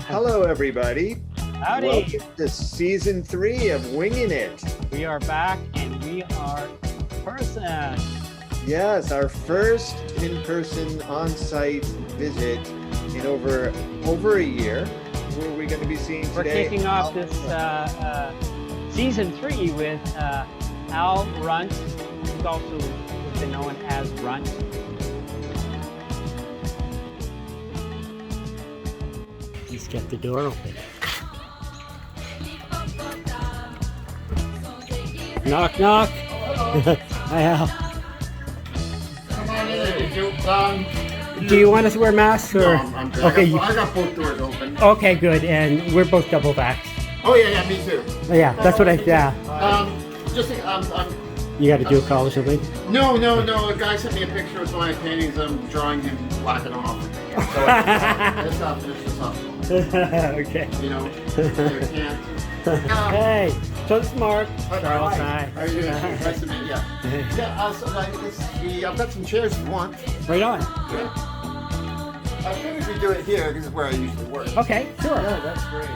Hello, everybody. Howdy. Welcome to season 3 of Winging It. We are back and we are in person. Yes, our first in-person on-site visit in over a year. Who are we going to be seeing today? We're kicking off this season 3 with Al RUNT, who's also been known as RUNT. Let's get the door open. Knock, knock. Hi, Al. Come on in. Do you want us to wear masks? Or? No, I'm good. Okay. I got both doors open. Okay, good. And we're both double vaxxed. Oh yeah, me too. Yeah, that's what I. Yeah. You got to do a call or something. No. A guy sent me a picture of one of my paintings. I'm drawing him whacking off. So let's not finish this up. Okay. You know, you can't. Hey, so this is Mark. Charles, hi. How are you doing? Nice to meet you. Yeah. I've got some chairs if you want. Right on. Yeah. I figured we do it here. This is where I usually work. Okay, sure. Yeah, that's great.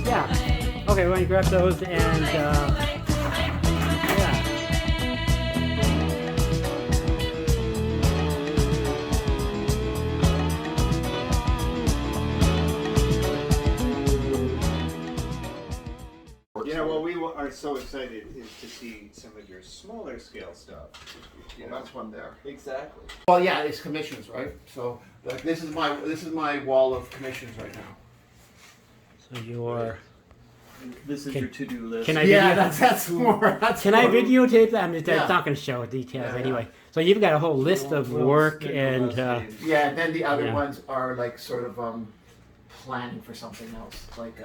Yeah. Okay, we're going to grab those and yeah. Yeah, well, we are so excited to see some of your smaller scale stuff. Well, that's one there. Exactly. Well, yeah, it's commissions, right? So like, this is my wall of commissions right now. So you're. This is your to-do list. Can I Yeah, video? that's more. That's Can I more. videotape that? It's Yeah. not going to show details Yeah, anyway. So you've got a whole list of work and. Yeah, and then the other Yeah. ones are like sort of planning for something else, like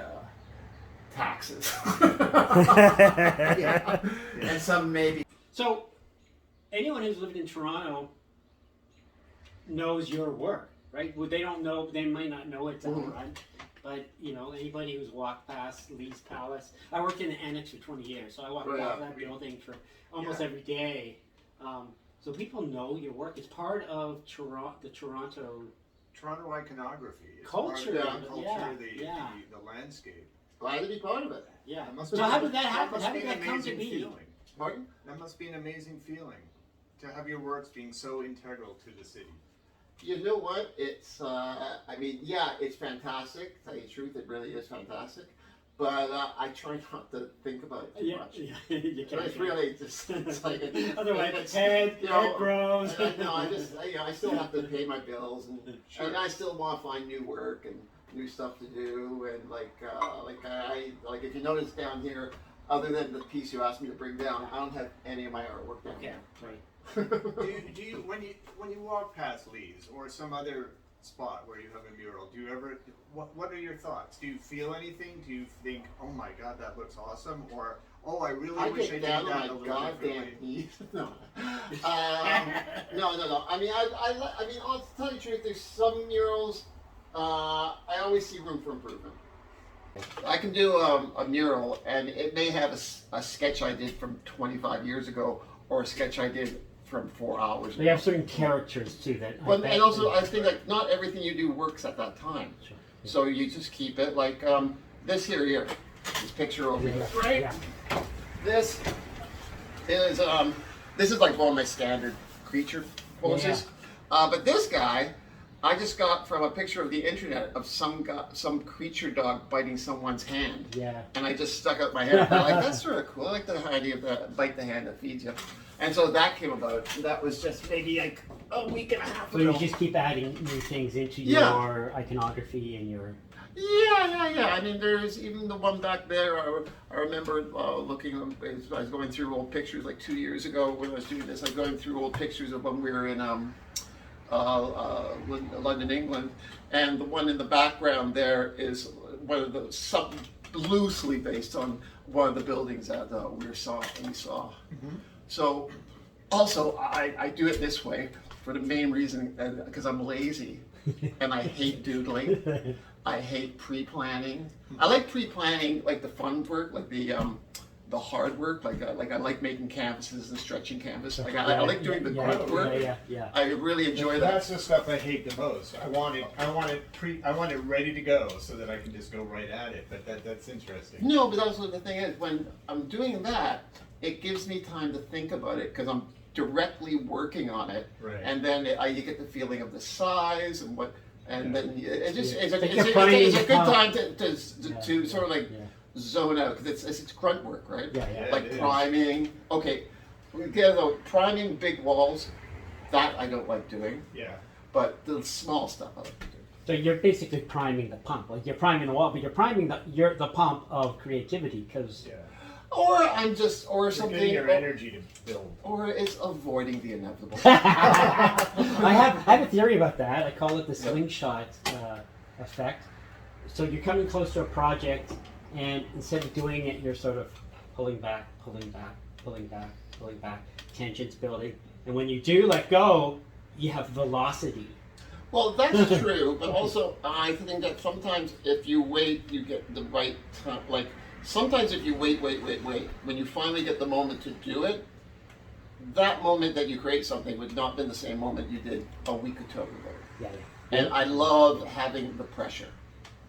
taxes. Yeah. And some maybe. So, anyone who's lived in Toronto knows your work, right? Well, they don't know, they might not know it's Al RUNT, but you know, anybody who's walked past Lee's Palace. I worked in the annex for 20 years, so I walked past that building for almost every day. So people know your work. It's part of the Toronto iconography. It's culture. Part of the culture, Yeah. the landscape. Glad to be part of it. Yeah. That must So be- how did that happen? must How be did an that come to amazing be? feeling. Pardon? That must be an amazing feeling to have your works being so integral to the city. You know what? It's. I mean, yeah, it's fantastic. To tell you the truth, it really is fantastic. But I try not to think about it too much. Yeah, you But it's really just. It's like. Otherwise, it's, head you know, grows. No, I still have to pay my bills, and I still want to find new work and new stuff to do, and like if you notice down here, other than the piece you asked me to bring down, I don't have any of my artwork down Yeah, here. right. do you when you walk past Lee's or some other spot where you have a mural, do you ever what are your thoughts? Do you feel anything? Do you think, oh my god, that looks awesome, or oh, I really wish I get did down that on a my little goddamn differently? knees. No. No. I mean, I'll tell you the truth. There's some murals. I always see room for improvement. I can do a mural, and it may have a sketch I did from 25 years ago, or a sketch I did from 4 hours They ago. have certain characters too that. But and also, I think like not everything you do works at that time. Sure. So you just keep it like this here, this picture over here. Right. Yeah. This is like one of my standard creature poses. But this guy, I just got from a picture of the internet of some creature dog biting someone's hand. Yeah. And I just stuck out my head. I like, that's sort of cool. I like the idea of the bite the hand that feeds you. And so that came about. That was just maybe like a week and a half So ago. you just keep adding new things into Yeah. your iconography and your. Yeah. I mean, there's even the one back there. I remember looking. I was going through old pictures like 2 years ago when I was doing this. I was going through old pictures of when we were in London, England, and the one in the background there is one of the loosely based on one of the buildings that we saw. Mm-hmm. So, also, I do it this way for the main reason because I'm lazy and I hate doodling. I hate pre-planning. I like pre-planning, like the fun work, like the the hard work. Like I like making canvases and stretching canvas. Like I like doing the grunt work. Yeah. I really enjoy that. That's the stuff I hate the most. I want it ready to go so that I can just go right at it. But that's interesting. No, but also the thing is, when I'm doing that, it gives me time to think about it because I'm directly working on it, Right. and then you get the feeling of the size and what, and then it just it's a good time to sort of like zone out because it's grunt work, right? Yeah. Like priming. Okay, priming big walls, that I don't like doing. Yeah. But the small stuff I like to do. So you're basically priming the pump, like you're priming the wall, but you're priming the pump of creativity because. Yeah. Or something. Getting your energy to build. Or it's avoiding the inevitable. I have a theory about that. I call it the slingshot effect. So you're coming close to a project, and instead of doing it, you're sort of pulling back, tensions building, and when you do let go, you have velocity. Well, that's true, but also I think that sometimes if you wait, you get the right time. Like sometimes if you wait, when you finally get the moment to do it, that moment that you create something would not have been the same moment you did a week or two ago. Yeah. And I love having the pressure.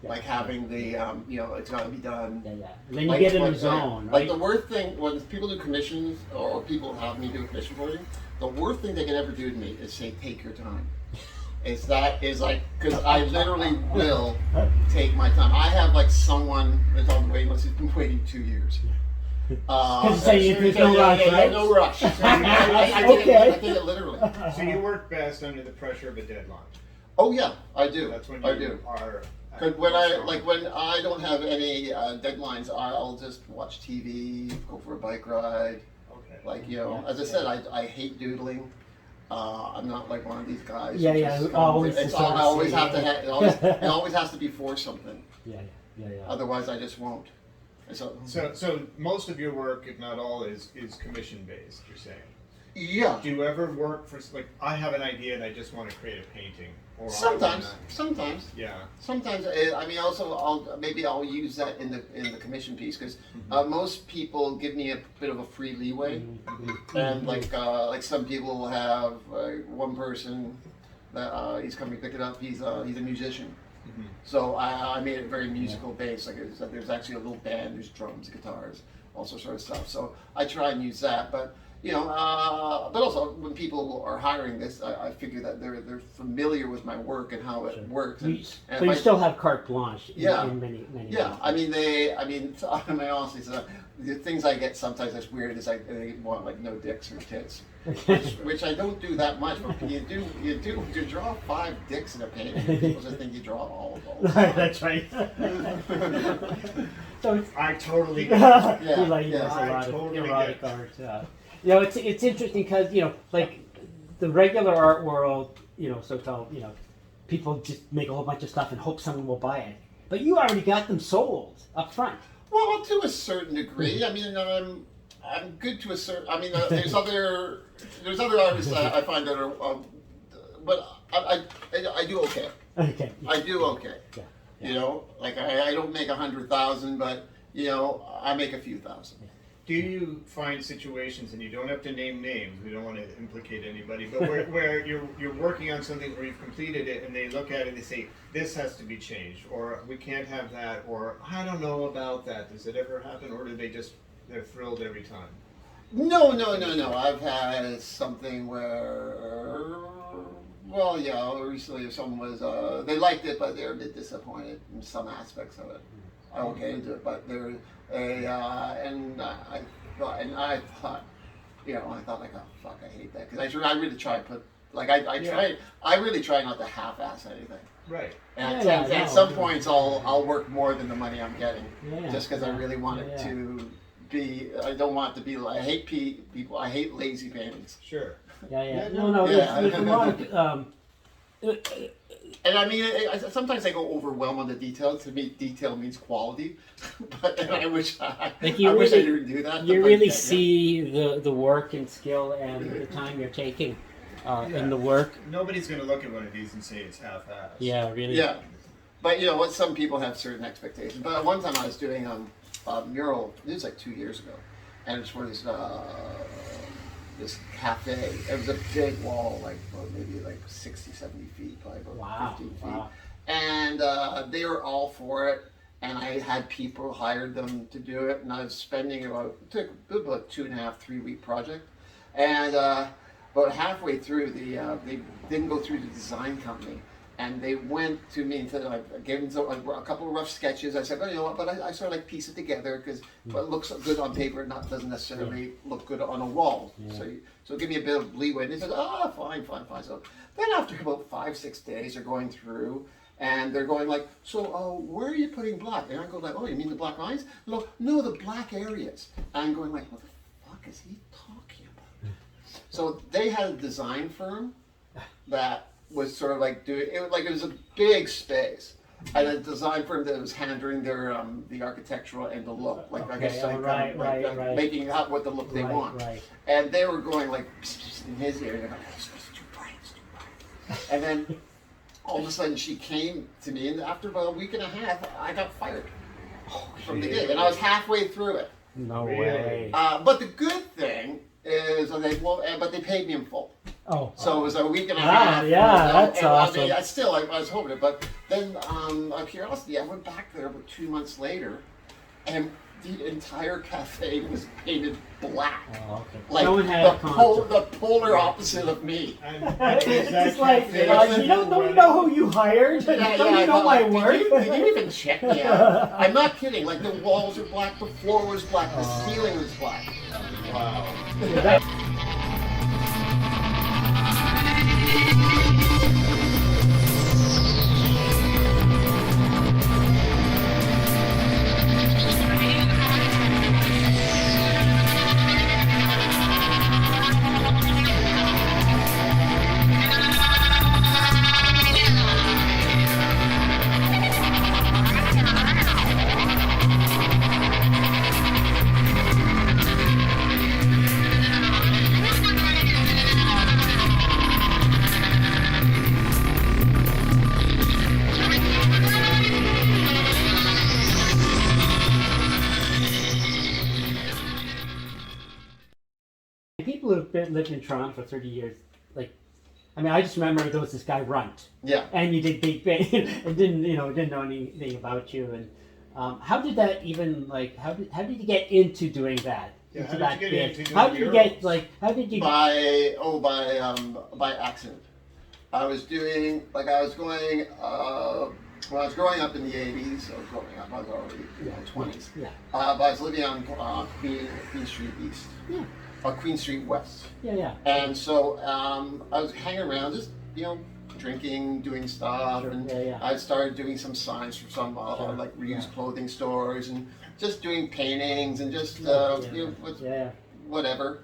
Yeah. Like having the, it's got to be done. Yeah. And then you get in the zone, right? Like the worst thing, when people do commissions, or people have me do a commission for you, the worst thing they can ever do to me is say, take your time. Because I literally will take my time. I have like someone that's on the waiting list who's been waiting 2 years. There's no rush, right? No rush. I take it literally. So you work best under the pressure of a deadline. Oh yeah, I do. That's when I you do. are. Because when I don't have any deadlines, I'll just watch TV, go for a bike ride. Okay. Like as I said, I hate doodling. I'm not like one of these guys. Yeah. It always has to be for something. Yeah. Otherwise, I just won't. So most of your work, if not all, is commission based. You're saying. Yeah. Do you ever work for I have an idea and I just want to create a painting? Or Sometimes. Yeah. Sometimes. Also, I'll use that in the commission piece because most people give me a bit of a free leeway, and like some people will have one person that he's coming to pick it up. He's a musician. So I made it very musical based. Like there's actually a little band. There's drums, guitars, all sorts of stuff. So I try and use that, but. But also when people are hiring this, I figure that they're familiar with my work and how it works. So you still have carte blanche in many Yeah, ways. Honestly, the things I get sometimes that's weird is they want like no dicks or tits, which I don't do that much. But you draw 5 dicks in a painting. People just think you draw all of them. That's right. So I totally. A lot of totally erotic art. It's interesting because like the regular art world, so-called, people just make a whole bunch of stuff and hope someone will buy it. But you already got them sold up front. Well, to a certain degree. I mean, I'm good to a certain. I mean, there's other artists I find that are, but I do okay. Okay. I do okay. Yeah. I don't make 100,000, but I make a few thousand. Yeah. Do you find situations, and you don't have to name names, we don't want to implicate anybody, but where you're working on something where you've completed it and they look at it and they say, this has to be changed, or we can't have that, or I don't know about that. Does it ever happen, or do they're thrilled every time? No. I've had something where, recently someone was, they liked it, but they're a bit disappointed in some aspects of it. I okay to do it, but there I thought like, oh fuck, I hate that because I really try and put I really try not to half-ass anything. Right. And at some points I'll work more than the money I'm getting, just because I really want it to be. I don't want it to be. I hate people. I hate lazy paintings. Sure. No. There's a lot of, and I mean, sometimes I go overwhelm on the detail. To me, detail means quality. But I wish I didn't do that. You really see the work and skill and the time you're taking in the work. Nobody's going to look at one of these and say it's half-assed. Yeah, really. Yeah. But some people have certain expectations. But one time I was doing a mural, this was like 2 years ago, and it's where this cafe. It was a big wall, like maybe like 60, 70 feet by about 15 feet. Wow. And they were all for it. And I had people, hired them to do it, and I was spending it took about 2.5, 3 week project. And about halfway through, they didn't go through the design company, and they went to me and said, I gave them a couple of rough sketches. I said, oh, you know what, but I sort of like piece it together because it looks good on paper, doesn't necessarily look good on a wall. Yeah. So give me a bit of leeway. And they said, oh, fine. So then after about 5-6 days, they're going through. And they're going like, so where are you putting black? And I go like, oh, you mean the black lines? No, the black areas. And I'm going like, what the fuck is he talking about? So they had a design firm that was sort of like doing it. Like it was a big space, and a design firm that was handling their the architectural and the look, like I guess like, making out what the look they want. Right. And they were going like in his ear, they're like, it's too bright. And then all of a sudden she came to me, and after about a week and a half, I got fired from the gig, and I was halfway through it. No way. But the good thing is, but they paid me in full. Oh. So it was a week and a half. Yeah, that's awesome. I mean, I was hoping it, but then out of curiosity, I went back there about 2 months later, and the entire cafe was painted black. Oh, okay. Like the polar opposite of me. It's just like, you don't know who you hired? Don't you know my work? They didn't even check me out. I'm not kidding. Like the walls are black, the floor was black, the ceiling was black. Wow. People who've lived in Toronto for 30 years, I just remember there was this guy RUNT. Yeah. And you did Big Bang and didn't know anything about you. And how did that even, how did you get into doing that? Yeah, into how did you get into doing How did you get, how did you... By accident. I was doing, when I was growing up in the 80s, I was already in my 20s. Yeah. But I was living on Queen Street East. Yeah. Queen Street West. Yeah. And so I was hanging around, just drinking, doing stuff, and I started doing some signs for some reused clothing stores, and just doing paintings and just whatever.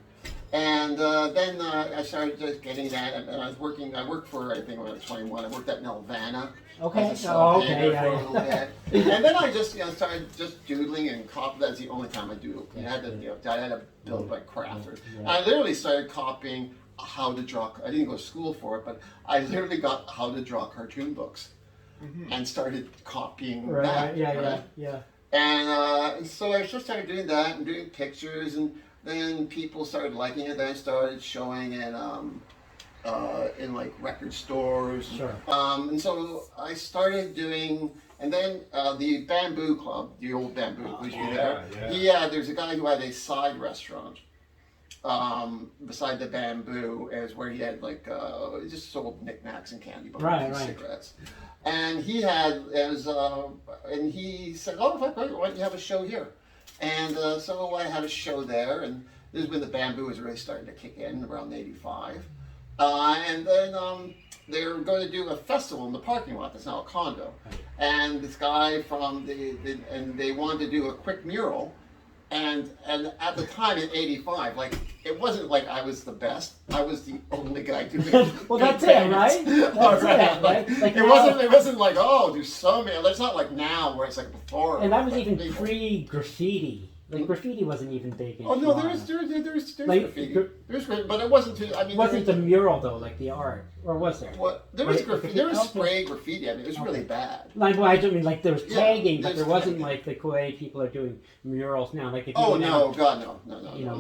And then I started just getting that, and I worked for, I think when I was 21, I worked at Nelvana. Okay. As a for a little bit. And then I just started just doodling and copying. That's the only time I doodled. I had to build my craft. I literally started copying how to draw. I didn't go to school for it, but I literally got how to draw cartoon books and started copying that. Yeah. And so I just started doing that and doing pictures, and then people started liking it. Then I started showing it in record stores. Sure. And so I started doing, and then the Bamboo Club, the old Bamboo, was there? Yeah, there's a guy who had a side restaurant beside the Bamboo, is where he had just sold knickknacks and candy bars and cigarettes. And he had, and he said, oh, why don't you have a show here? And so I had a show there, and this is when the Bamboo was really starting to kick in, around '85. And then they were going to do a festival in the parking lot that's now a condo. And this guy from and they wanted to do a quick mural. And at the time in '85, it wasn't like I was the best. I was the only guy doing it. Well, that's it, right? That's it, right? It wasn't like, oh, there's so many. It's not like now where it's like before. And that was even pre-graffiti. Like graffiti wasn't even big in Oh no, Toronto. there's Like, graffiti. gr- There's graffiti, but it wasn't too. I mean, It wasn't the mural though, like the art, or was there? what there was Like, graffiti. There was okay. spray graffiti. I mean, it was really Okay. bad. Like, well, I don't mean like there was Yeah, tagging, but there's there wasn't tagging. like the way people are doing murals now. Like if you Oh go down- no, God no. You know,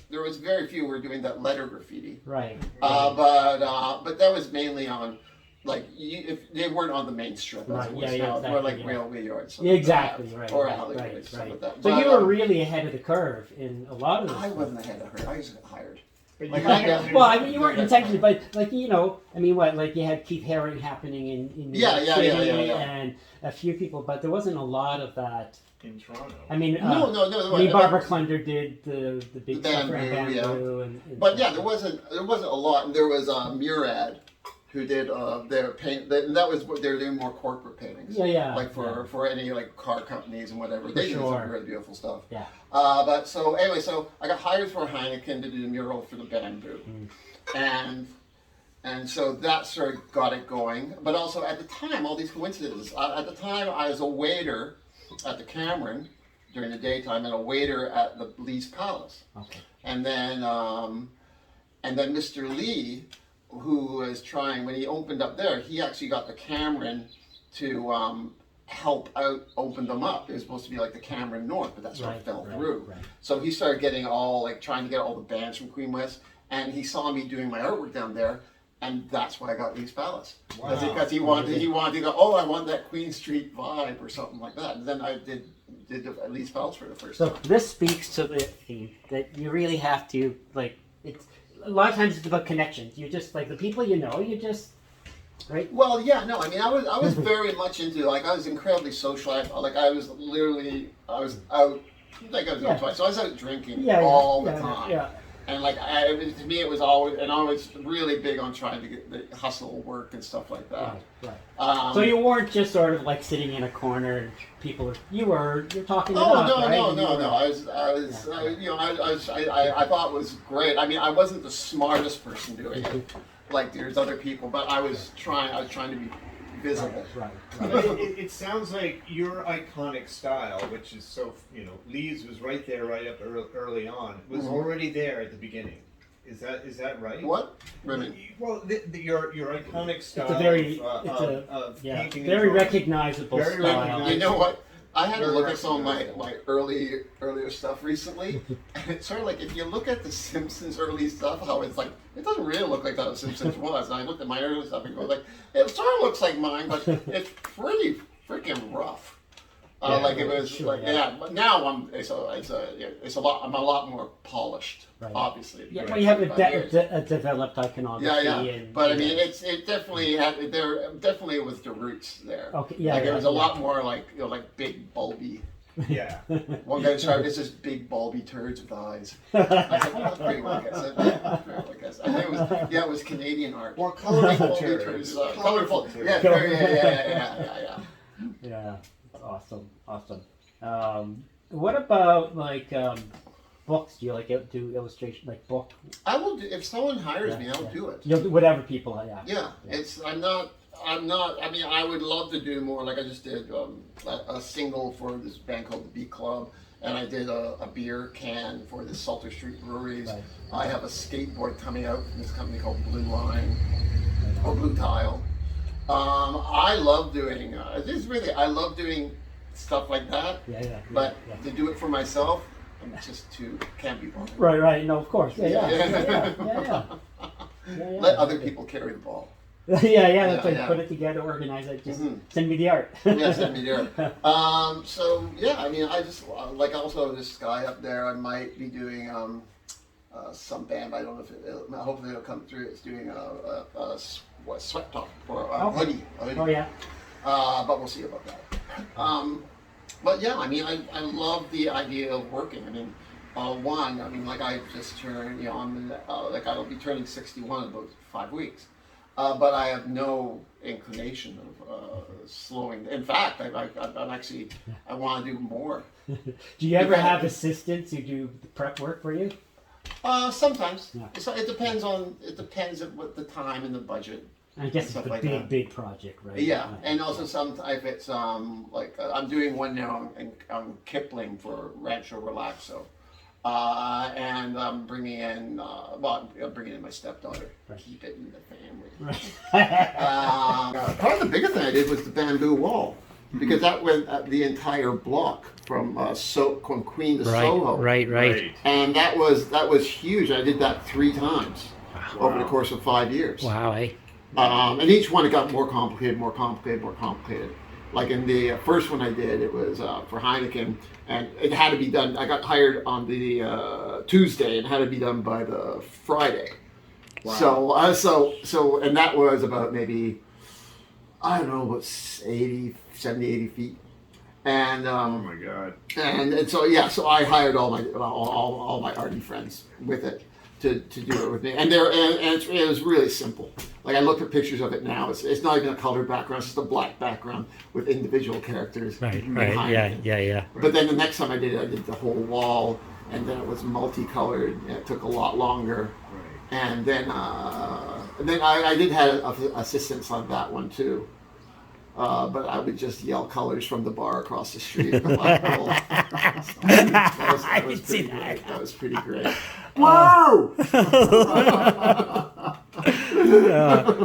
There was very few who were doing that letter graffiti. Right. But that was mainly on, like, if they weren't on the main strip, as Right, it yeah, was yeah, now, exactly, more like yeah. railway yards, Yeah, exactly. Right. or right, alleyways, right, stuff right. like that. So But, you were really ahead of the curve in a lot of this. I wasn't ahead of her. I was hired. But Like, you I have got- to- Well, I mean, you weren't intentionally, but like I mean, what? Like you had Keith Haring happening in New Yeah, York yeah, City, yeah. and a few people, but there wasn't a lot of that. in Toronto. I mean, No. I mean, Barbara Klunder did the big The stuff around bamboo, yeah. bamboo, and But yeah, there wasn't a lot. And there was Murad, who did their paint. That was what they were doing, more corporate paintings. yeah, Like for any like car companies and whatever. They did sure. some really beautiful stuff. Yeah. But so anyway, so I got hired for Heineken to do the mural for the bamboo, and so that sort of got it going. But also at the time, all these coincidences. At the time, I was a waiter at the Cameron during the daytime and a waiter at the Lee's Palace. Okay. And then Mr. Lee, who was trying, when he opened up there, he actually got the Cameron to help out open them up. It was supposed to be like the Cameron North, but that sort of fell through. Right. So he started getting all, like, trying to get all the bands from Queen West, and he saw me doing my artwork down there, and that's why I got Lee's Palace. Wow. Because he wanted to go, oh, I want that Queen Street vibe or something like that. And then I did the Lee's Palace for the first So time. this speaks to the theme that you really have to like. It's a lot of times it's about connections. You just like the people you know. You just right. Well, yeah, no, I mean, I was very much into, like, I was incredibly social. I was out, like I was out twice, so I was out drinking all the time. Yeah. And like, to me, it was always, and I was really big on trying to get the hustle work and stuff like that. Right. So you weren't just sort of like sitting in a corner and people. You're talking. Oh it up, right? no! I thought it was great. I mean, I wasn't the smartest person doing it, like there's other people, but I was trying to be visible. Right. But it sounds like your iconic style, which is so, Lee's was right there, right up early on, was already there at the beginning. Is that right? What? Women. Well, your iconic style. It's a very, of painting and very drawing. recognizable Very style. recognizable. You know what? I had to Very look at some of recognizable. my earlier stuff recently, and it's sort of like if you look at the Simpsons early stuff, how it's like it doesn't really look like that the Simpsons was. And I looked at my early stuff and go like, it sort of looks like mine, but it's pretty freaking rough. Like it was sure, like but now I'm a lot more polished, Right. obviously. Yeah, Right. well, you have By years. a developed iconography. Yeah. And, But I mean, it definitely had there definitely was the roots there. Okay, yeah, like it yeah, was a yeah. lot more like like big bulby. Yeah. One guy described it as just big bulby turds with eyes. I said, well, that's pretty well, I said. I think it was Canadian art. Or colorful Bulby turds. turds, colorful. turds. Yeah. Yeah, awesome. What about like books? Do you like do illustration like book? I will do, if someone hires me, I'll Yeah. do it. You'll do whatever people. Yeah. Yeah, I'm not. I mean, I would love to do more. Like I just did a single for this band called the Beat Club, and I did a beer can for the Salter Street Breweries. Right. I have a skateboard coming out from this company called Blue Line or Blue Tile. I love doing. I love doing stuff like that. Yeah. But to do it for myself, I'm just can't be bothered. Right. No, of course. Yeah. Let other people carry the ball. Yeah. That's like Yeah. put it together, organize it. Just Mhm. send me the art. Yeah, send me there. So yeah, I mean, I just like also this guy up there. I might be doing some band. I don't know if hopefully it'll come through. It's doing a sweat top or a Okay. hoodie. Oh yeah. But we'll see about that. But yeah, I mean, I love the idea of working. I mean, like I just turned, like I'll be turning 61 in about 5 weeks. But I have no inclination of slowing. In fact, I'm actually, I want to do more. Do you ever have assistants who do the prep work for you? Sometimes. Yeah. It depends on what the time and the budget. I guess it's stuff a like big, that. big project, right? Yeah, Right. and also some if it's like I'm doing one now on Kipling for Rancho Relaxo, and I'm bringing in I'm bringing in my stepdaughter. Right. Keep it in the family. Right. Part of the bigger thing I did was the bamboo wall, because that went the entire block from from Queen to Soho. Right. And that was huge. I did that 3 times over the course of 5 years. Wow, eh? And each one it got more complicated. Like in the first one I did, it was for Heineken, and it had to be done. I got hired on the Tuesday, and had to be done by the Friday. Wow. So, and that was about maybe, I don't know, about 70, 80 feet. And Oh my God. and so yeah, so I hired all my arty friends with it to do it with me, and it was really simple. Like I looked at pictures of it now. It's not even a colored background; it's just a black background with individual characters. Right. behind it. Yeah. But then the next time I did the whole wall, and then it was multicolored, and it took a lot longer. Right. And then I did have assistants on that one too. But I would just yell colors from the bar across the street. That was see pretty that. great. That was pretty great. Whoa!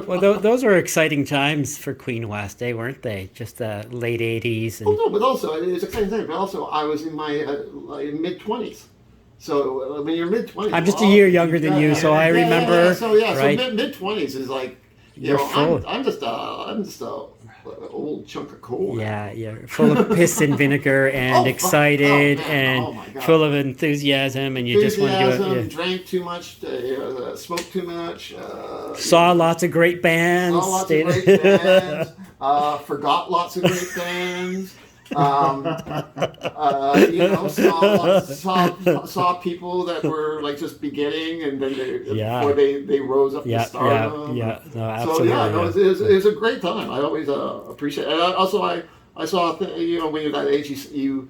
Well, those were exciting times for Queen West, weren't they? Just the late '80s. Well, no, but also it's a same thing. But also, I was in my mid-20s. So when you're mid-20s, I'm just a year younger than you, so I remember. So right? mid-20s is like You're full. I'm just a old chunk of coal. Yeah, full of piss and vinegar and excited man. and Oh, my God. full of enthusiasm, and you just want to do it. Yeah. Drank too much, smoked too much. Saw lots of great bands. Saw lots of great bands. Forgot lots of great bands. Saw people that were like just beginning, and then before they rose up to stardom. No, So absolutely. it was a great time. I always appreciate it. And also I saw when you're that age, you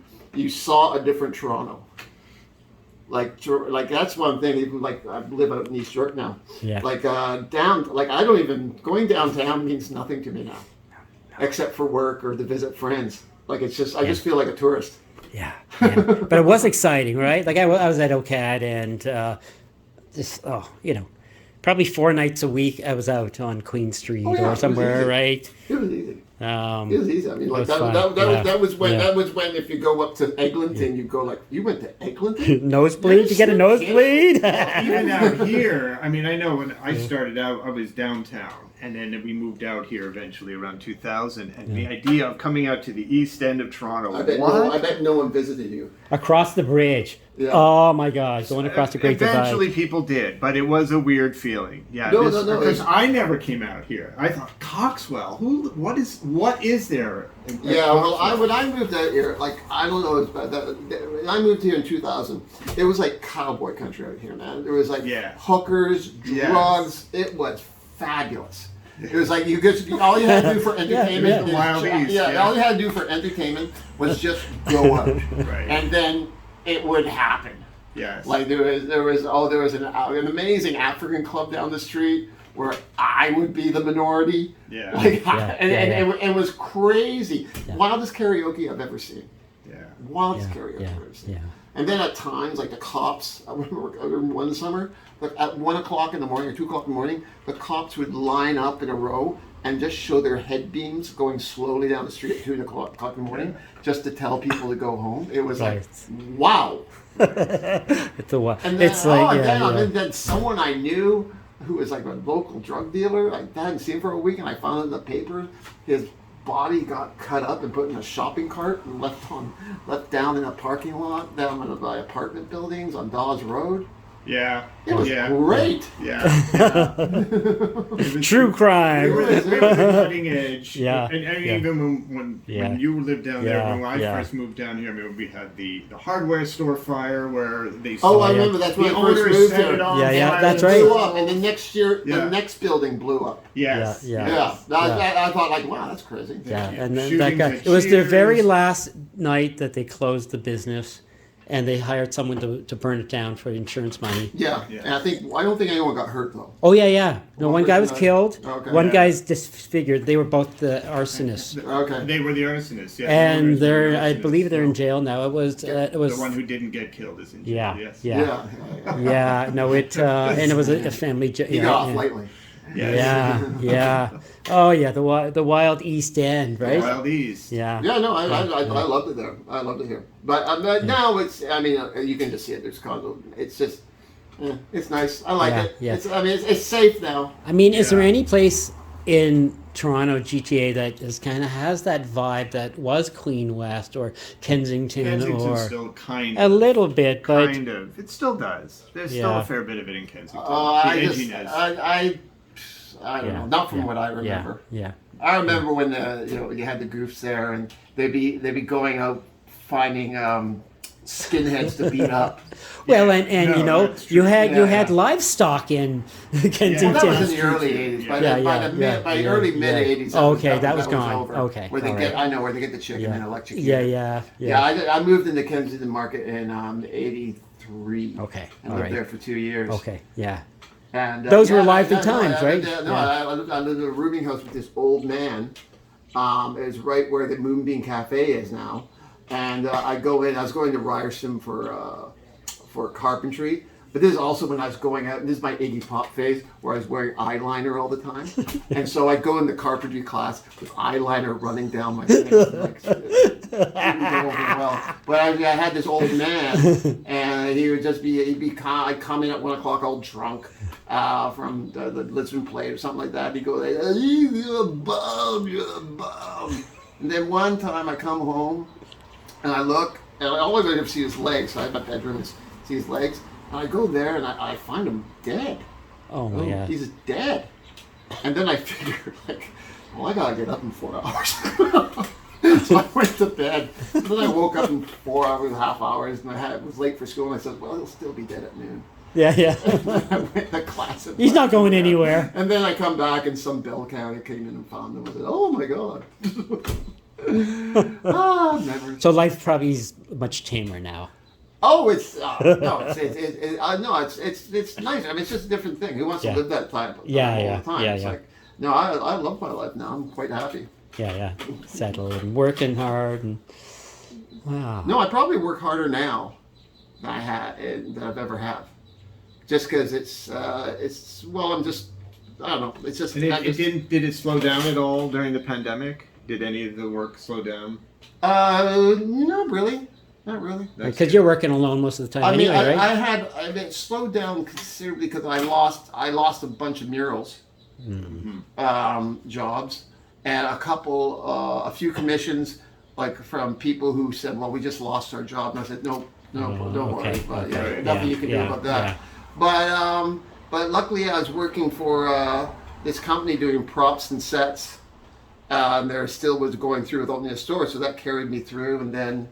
saw a different Toronto. Like that's one thing. Even like I live out in East York now. Yeah. Like going downtown means nothing to me now, except for work or to visit friends. Like it's just I just feel like a tourist. Yeah. But it was exciting, right? Like I was at OCAD, and probably 4 nights a week I was out on Queen Street or somewhere, right? It was easy. It was easy. I mean, like was fun. that was when if you go up to Eglinton, you go like, you went to Eglinton? Nosebleed? You get a nosebleed? Even out here, I mean, I know when I started out, I was downtown, and then we moved out here eventually around 2000. And the idea of coming out to the east end of Toronto, I bet no one visited you. Across the bridge. Yeah. Oh my God, going across the Great Divide. Eventually, people did, but it was a weird feeling. Yeah, No. because I never came out here. I thought Coxwell. What is there? Yeah, well, when I moved out here, like I don't know, when I moved here in 2000, it was like cowboy country out here, man. There was like hookers, drugs. It was fabulous. It was like all you had to do for entertainment. The Wild East. All you had to do for entertainment was just go out, Right. and then it would happen. Yes. Like there was an amazing African club down the street where I would be the minority. Yeah. And it was crazy. Yeah. Wildest karaoke I've ever seen. Yeah. Wildest karaoke I've ever seen. Yeah. And then at times, like the cops, I remember one summer, like at 1 o'clock in the morning or 2 o'clock in the morning, the cops would line up in a row and just show their head beams going slowly down the street at 2 o'clock in the morning, just to tell people to go home. It was like, wow. It's a And then, it's like and then someone I knew who was like a local drug dealer, I hadn't seen him for a week, and I found in the paper his body got cut up and put in a shopping cart and left down in a parking lot down in by apartment buildings on Dawes Road. Yeah. It was great. Yeah. true crime. We were the cutting edge. Yeah. And even when you lived down there, when I first moved down here, I mean, we had the hardware store fire where they I remember that's when I first moved here. That's It right. blew up, and the next year, the next building blew up. Yes. I thought like, wow, that's crazy. Yeah, and then Shootings that guy. at It was the very Cheers. last night that they closed the business, and they hired someone to burn it down for insurance money. Yeah. Yeah. And I don't think anyone got hurt though. Oh yeah. No, One one guy was person killed. Okay. One Yeah. guy's disfigured. They were both the arsonists, Okay. They were the arsonists, yeah. and they were the I arsonists. believe they're in jail now. It was The one who didn't get killed is in jail. yeah, Yes. yeah, Yeah. yeah. No, it and it was a family. He got off lightly. Yes. Yeah, yeah. Oh yeah, the wild East End, right? Wild East. Yeah. Yeah, no, I loved it there. I loved it here. But now it's, I mean, you can just see it. There's condo. It's just, it's nice. I like Yeah, it. yeah. It's safe now. I mean, is there Yeah. any place in Toronto GTA that is kind of has that vibe that was Queen West or Kensington, Kensington or still kind a of. little bit, but Kind of. It still does. There's still Yeah. a fair bit of it in Kensington. I the just, edginess. I don't Yeah, know. Not from yeah, what I yeah, remember. yeah. I remember when you had the goofs there, and they'd be going out finding skinheads to beat up. Well, Yeah. and No, you know, that's you true. had Yeah, had yeah. livestock in Well, Kensington. that was in the early '80s. By Yeah, the, yeah, by yeah, early yeah. mid '80s. Okay, that was gone. over. Okay, Where they all get, right. I know where they get the chicken Yeah. and electrocuted. Yeah. Yeah, I moved into Kensington Market in '83. Okay, And all lived right. there for 2 years. Okay, yeah. And Those were yeah, lively no, times, I right? lived, no, Yeah. I lived in a rooming house with this old man. It was right where the Moonbeam Cafe is now. And I go in. I was going to Ryerson for carpentry. But this is also when I was going out. And this is my Iggy Pop phase, where I was wearing eyeliner all the time. And so I go in the carpentry class with eyeliner running down my face. Like, it didn't go over well. But I had this old man, and he would just be. I'd come in at 1 o'clock all drunk. From the Lisbon play or something like that. He'd go like, you're a bum, you're a bum. And then one time I come home and I look, and all I ever see his legs. So I have my bedroom and see his legs. And I go there and I find him dead. Oh my God. He's dead. And then I figure, like, well, I gotta get up in 4 hours. So I went to bed. And then I woke up in 4 hours, half hours, and I was late for school. And I said, well, he'll still be dead at noon. Yeah. I went to class. He's not going anywhere. And then I come back and some bell counter came in and found him. I said, "Oh my God!" Never. So life probably is much tamer now. Oh, it's no, it's nice. I mean, it's just a different thing. Who wants Yeah. to live that time? Yeah, all yeah, the time. yeah, It's yeah. like, no, I love my life now. I'm quite happy. Yeah. Settled and working hard and wow. No, I probably work harder now than than I've ever have. Just because it's well, I'm just I don't know. It's just And did it slow down at all during the pandemic? Did any of the work slow down? Not really. Not really. Because you're working alone most of the time I mean, anyway, right? I mean, it slowed down considerably because I lost a bunch of murals jobs and a few commissions, like from people who said, "Well, we just lost our job," and I said, "No, don't okay, worry, but okay, yeah, nothing you can do about that." But luckily, I was working for this company doing props and sets. There still was going through with opening a store, so that carried me through, and then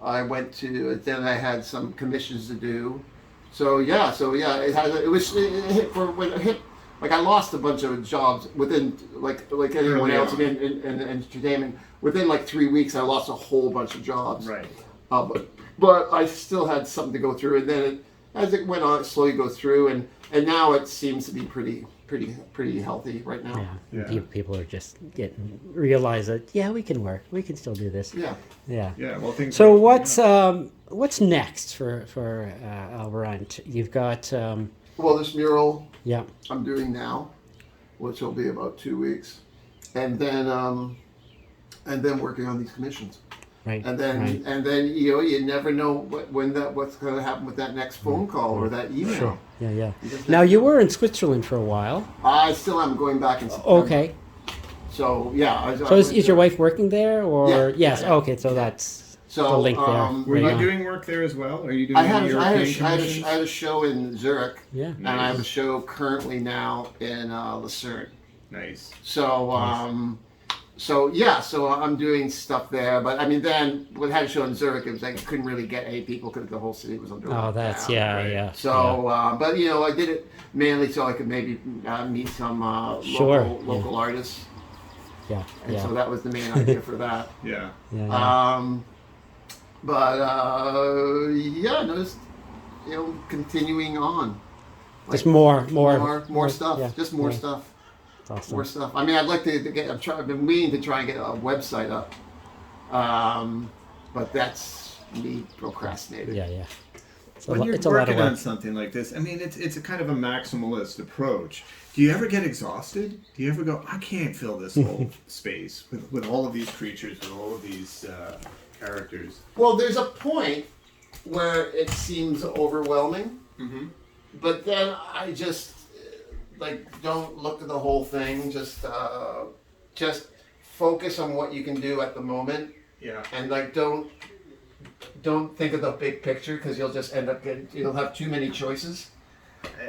I went to. Then I had some commissions to do. So yeah, it hit. Like I lost a bunch of jobs within like anyone Early else on. in entertainment. Within like 3 weeks, I lost a whole bunch of jobs. Right. But I still had something to go through, and then as it went on, it slowly go through, and now it seems to be pretty healthy right now. Yeah. Yeah. People are just realize that we can work, we can still do this. Yeah. Yeah. Yeah. Well, things. So are- what's next for RUNT? You've got Well, this mural yeah. I'm doing now, which will be about 2 weeks, and then working on these commissions. Right. And then right. you never know what's going to happen with that next phone call or that email. Sure. Yeah. You just Now never you know. were in Switzerland for a while. I still am going back in September. Okay. So yeah. So is your wife working there or Yeah, yes? yeah. Okay. So that's So the link there. Were Right you on. doing work there as well? Are you doing I had European I commissions? had a show in Zurich, Yeah. and I have a Nice. show currently now in Lucerne. Nice. So so I'm doing stuff there. But I mean, then when I had a show in Zurich, it was like I couldn't really get any people because the whole city was under Oh, lockdown. that's right. yeah. So, but I did it mainly so I could maybe meet some Sure, local artists, Yeah. and Yeah. so that was the main idea for that. Yeah. Yeah. But yeah, no, just continuing on. Just more Stuff. Yeah, Just more yeah. stuff. That's awesome. More stuff. I mean, I'd like to get. I've been meaning to try and get a website up, but that's me procrastinating. Yeah. When you're It's a lot of working on work. something like this, I mean, it's a kind of a maximalist approach. Do you ever get exhausted? Do you ever go, I can't fill this whole space with all of these creatures, with all of these characters? Well, there's a point where it seems overwhelming, Mm-hmm. but then I just don't look at the whole thing. Just focus on what you can do at the moment, Yeah. and don't think of the big picture, because you'll just end up you'll have too many choices.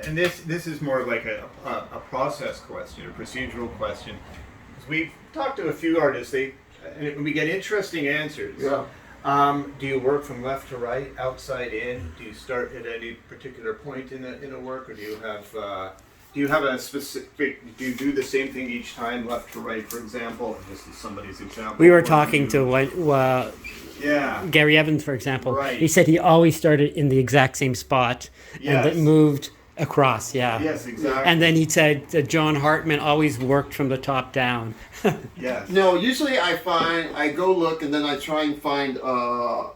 And this is more like a process question, a procedural question. 'Cause we've talked to a few artists, and we get interesting answers. Yeah. Do you work from left to right, outside in? Do you start at any particular point in a work, or do you have a specific? Do you do the same thing each time, left to right, for example? This is somebody's example. We were Or do talking you- to Yeah. Gary Evans, for example. Right. He said he always started in the exact same spot and Yes. then moved across. Yeah. Yes, exactly. And then he said that John Hartman always worked from the top down. Yes. No, usually I go look, and then I try and find a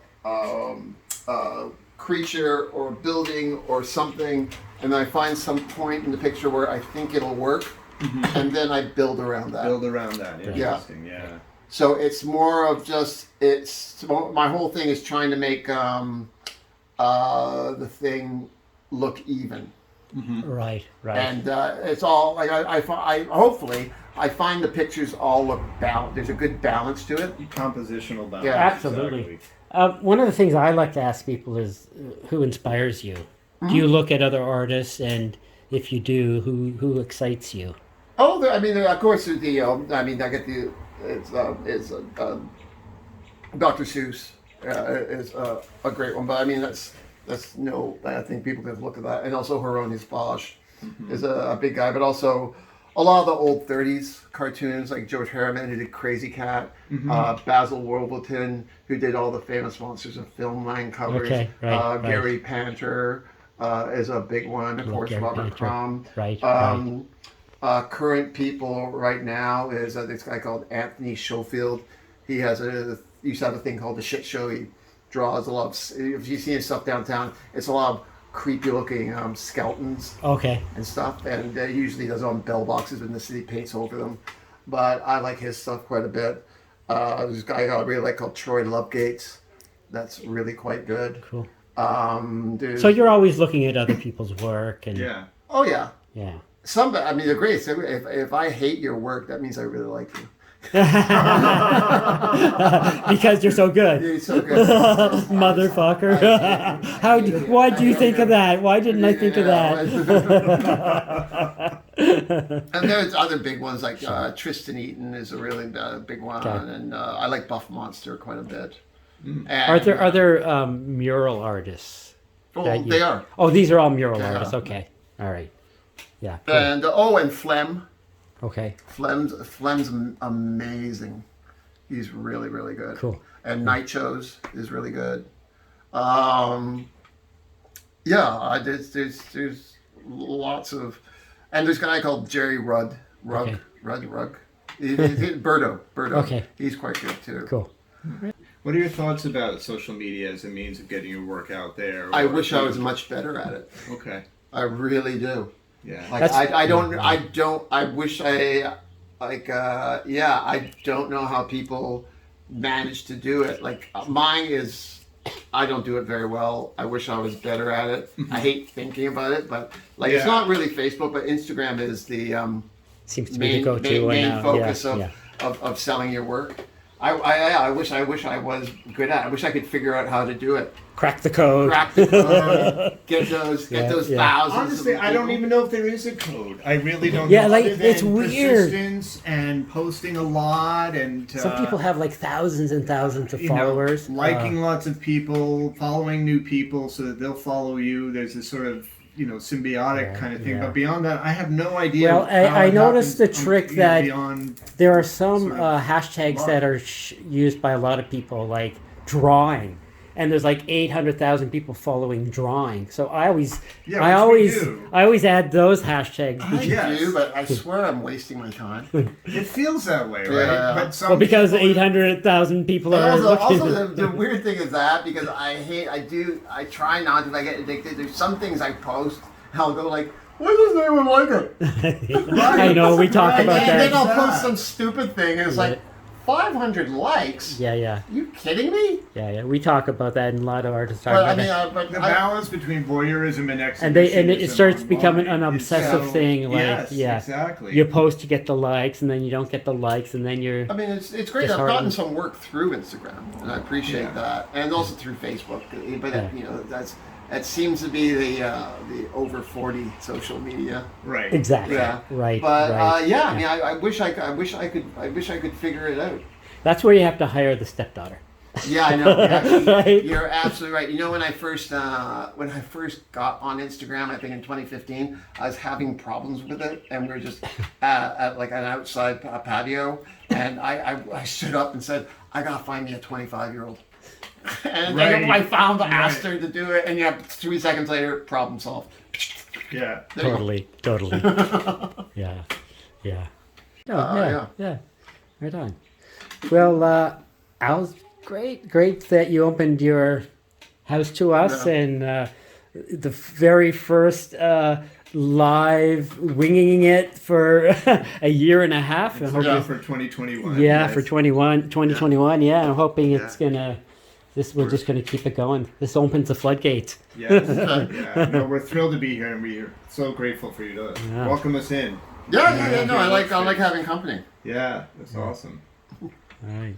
creature or building or something, and I find some point in the picture where I think it'll work, and then I build around that. Build around that. Interesting. Yeah. So it's more of just my whole thing is trying to make the thing look even, Right. and it's all like I hopefully I find the pictures all look balanced. There's a good balance to it. Compositional balance. Yeah. Absolutely. Exactly. One of the things I like to ask people is who inspires you? Do you look at other artists, and if you do, who excites you? Oh, I mean, of course, I get it's Dr. Seuss is a great one, but I mean that's no. I think people can look at that, and also Hieronymus Bosch is a big guy, but also a lot of the old '30s cartoons like George Harriman, who did Crazy Cat, Basil Wolverton, who did all the famous Monsters of Filmland covers. Okay, right. Gary Panter is a big one, of course. Gary Robert Panter. Crumb. Right. Current people right now is this guy called Anthony Schofield. He used to have a thing called The Shit Show. He draws a lot of, if you see his stuff downtown, it's a lot of creepy looking skeletons Okay. and stuff, and he usually does it on bell boxes when the city paints over them. But I like his stuff quite a bit. There's this guy I really like called Troy Lovegate. That's really quite good. Cool. There's, So you're always looking at other people's work, and Yeah. oh yeah, yeah. I mean, they're great. So if I hate your work, that means I really like you. Because you're so good. You're so good. Motherfucker. Why do you think of that? Why didn't I think of that? And there's other big ones like Tristan Eaton is a really big one, Okay. and I like Buff Monster quite a bit. Are there other mural artists? Oh, that you- they are. Oh, these are all mural Yeah. artists. Okay. All right. Yeah. Cool. And and Flem. Okay. Flem's amazing. He's really, really good. Cool. And Nitros is really good. There's lots of, and there's a guy called Jerry Rudd. Okay. Birdo. Okay. He's quite good too. Cool. What are your thoughts about social media as a means of getting your work out there? I or- wish I was much better at it. Okay. I really do. Yeah. Like That's- I wish I don't know how people manage to do it. Like mine is, I don't do it very well. I wish I was better at it. I hate thinking about it, but like it's Yeah. not really Facebook, but Instagram is the Seems to be the main go-to one now. focus Yeah. of selling your work. I wish I was good at it. I wish I could figure out how to do it. Crack the code. Crack the code, get those Yeah. thousands. Honestly, of I don't people. even know if there is a code. I really don't Yeah, know. like, other it's than weird. Persistence and posting a lot and Some people have like thousands and thousands of followers. liking lots of people, following new people so that they'll follow you. There's this sort of symbiotic Yeah, kind of thing. yeah. But beyond that, I have no idea. Well, how I it noticed happens, the trick you know, that beyond There are some sort of hashtags love. that are used by a lot of people, like drawing. and there's like 800,000 people following drawing. So I always Yeah, I which we always do. I always add those hashtags. I Yes. do, but I swear I'm wasting my time. It feels that way, right? Yeah. But some Well, because people- 800,000 people are Also, looking. the weird thing is that because I try not to. If I get addicted, there's some things I post. I'll go like, why doesn't anyone like it? I know we talk And about then that. I'll post some stupid thing, and it's like 500 likes. Yeah. You kidding me? Yeah. We talk about that, and a lot of artists talk But about I mean, that. the balance between voyeurism and exhibition, And it is starts online becoming an is obsessive so- thing. Like, yes, yeah, exactly. you post to get the likes, and then you don't get the likes, and then you're. I mean, it's great. I've Disheartened. gotten some work through Instagram, and I appreciate Yeah. that, and also through Facebook. But Yeah. you know, that seems to be the over 40 social media. right. Exactly. Yeah. Right. But right. yeah, I mean, I wish I could figure it out. That's where you have to hire the stepdaughter. Yeah, I know. Actually, Right. you're absolutely right. You know, when I first got on Instagram, I think in 2015, I was having problems with it, and we were just at like an outside patio, and I stood up and said, "I gotta find me a 25-year-old." And then Right. I found asked her to do it, and yeah, 3 seconds later, problem solved. Yeah. There you Totally. go. Yeah. Oh, Yeah. Right on. Well, Al, great that you opened your house to us, Yeah. and the very first live winging it for a year and a half. I So hope Yeah. it's- for 2021. yeah, yes. for 2021. Yeah, I'm hoping it's gonna. We're just gonna keep it going. This opens the floodgates. Yes. Yeah. No, we're thrilled to be here, and we're so grateful for you to Yeah. welcome us in. Yeah. No, I like having company. Yeah, that's awesome. All right.